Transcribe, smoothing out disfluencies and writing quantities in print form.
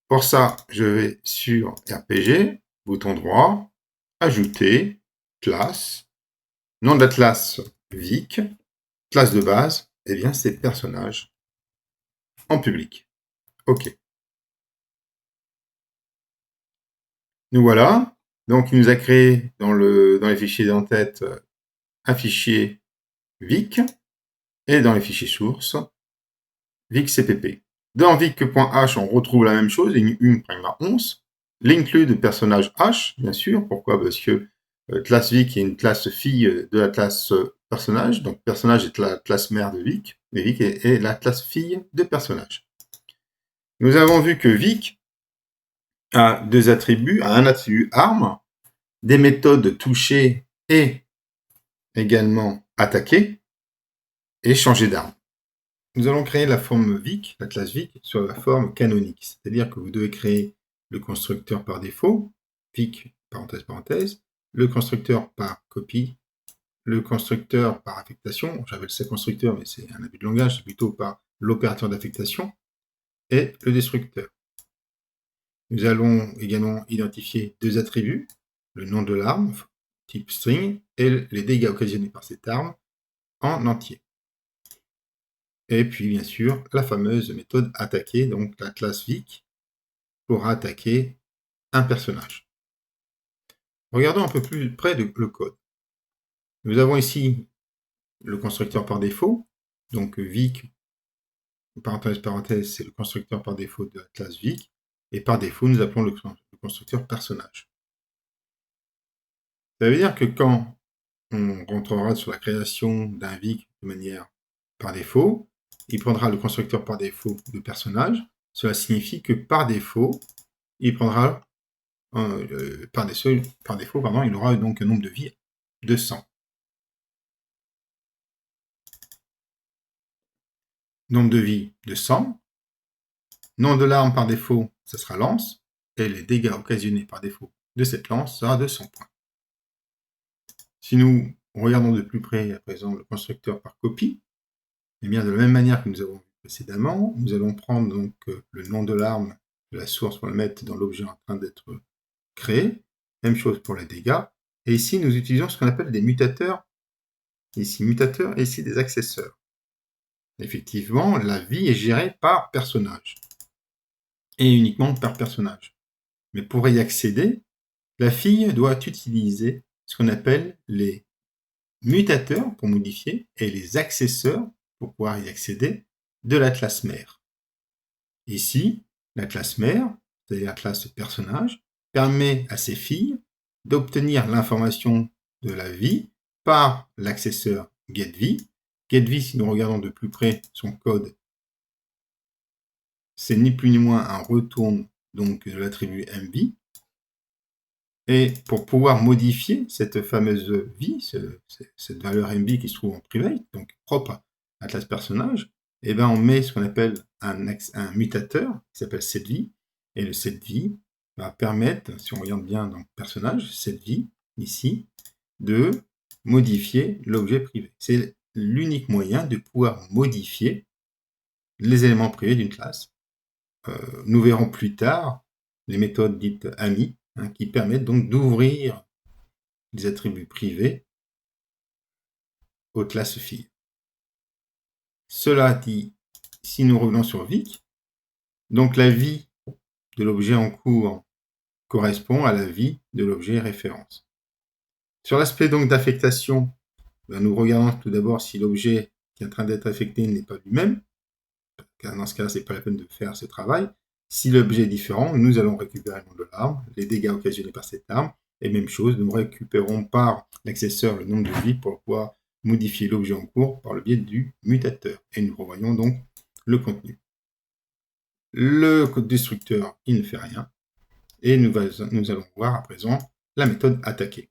Pour ça, je vais sur RPG, bouton droit, ajouter, classe, nom de la classe Vic, classe de base, eh bien c'est personnage en public. OK. Nous voilà. Donc, il nous a créé dans les fichiers d'entête un fichier Vic et dans les fichiers sources, Vic CPP. Dans Vic.h, on retrouve la même chose, ligne 1,11. L'include personnage H, bien sûr. Pourquoi? Parce que classe Vic est une classe fille de la classe personnage. Donc, personnage est la classe mère de Vic, et Vic est la classe fille de personnage. Nous avons vu que Vic a deux attributs, a un attribut arme, des méthodes toucher et également attaquer, et changer d'arme. Nous allons créer la forme Vic, la classe Vic, sur la forme canonique. C'est-à-dire que vous devez créer le constructeur par défaut, Vic, parenthèse, parenthèse, le constructeur par copie, le constructeur par affectation, j'appelle ça constructeur, mais c'est un abus de langage, c'est plutôt par l'opérateur d'affectation, et le destructeur. Nous allons également identifier deux attributs, le nom de l'arme, type string, et les dégâts occasionnés par cette arme en entier. Et puis, bien sûr, la fameuse méthode attaquer, donc la classe Vic, pour attaquer un personnage. Regardons un peu plus près le code. Nous avons ici le constructeur par défaut, donc Vic, parenthèse, parenthèse, c'est le constructeur par défaut de la classe Vic, et par défaut, nous appelons le constructeur personnage. Ça veut dire que quand on rentrera sur la création d'un Vic de manière par défaut, il prendra le constructeur par défaut de personnage. Cela signifie que par défaut, il prendra par défaut, il aura donc un nombre de vies de 100. Nombre de vies de 100. Nom de l'arme par défaut, ce sera lance. Et les dégâts occasionnés par défaut de cette lance sera de 100 points. Si nous regardons de plus près à présent le constructeur par copie, eh bien de la même manière que nous avons vu précédemment, nous allons prendre donc le nom de l'arme de la source pour le mettre dans l'objet en train d'être créé. Même chose pour les dégâts. Et ici, nous utilisons ce qu'on appelle des mutateurs. Ici, mutateurs et ici des accesseurs. Effectivement, la vie est gérée par personnage. Et uniquement par personnage. Mais pour y accéder, la fille doit utiliser ce qu'on appelle les mutateurs pour modifier et les accesseurs pour pouvoir y accéder de la classe mère. Ici, la classe mère, c'est-à-dire la classe personnage, permet à ses filles d'obtenir l'information de la vie par l'accesseur getVie. GetVie, si nous regardons de plus près son code, c'est ni plus ni moins un retourne donc de l'attribut mVie. Et pour pouvoir modifier cette fameuse vie, cette valeur mVie qui se trouve en private, donc propre à la classe personnage, eh ben on met ce qu'on appelle un mutateur qui s'appelle setVie. Et le setVie va permettre, si on regarde bien dans le personnage, setVie, ici, de modifier l'objet privé. C'est l'unique moyen de pouvoir modifier les éléments privés d'une classe. Nous verrons plus tard les méthodes dites AMI, qui permettent donc d'ouvrir les attributs privés aux classes filles. Cela dit, si nous revenons sur Vic, donc la vie de l'objet en cours correspond à la vie de l'objet référence. Sur l'aspect donc d'affectation, nous regardons tout d'abord si l'objet qui est en train d'être affecté n'est pas lui-même, car dans ce cas-là, ce n'est pas la peine de faire ce travail. Si l'objet est différent, nous allons récupérer le nom de l'arme, les dégâts occasionnés par cette arme, et même chose, nous récupérons par l'accesseur le nombre de vies pour pouvoir modifier l'objet en cours par le biais du mutateur. Et nous revoyons donc le contenu. Le code destructeur, il ne fait rien. Et nous allons voir à présent la méthode attaquer.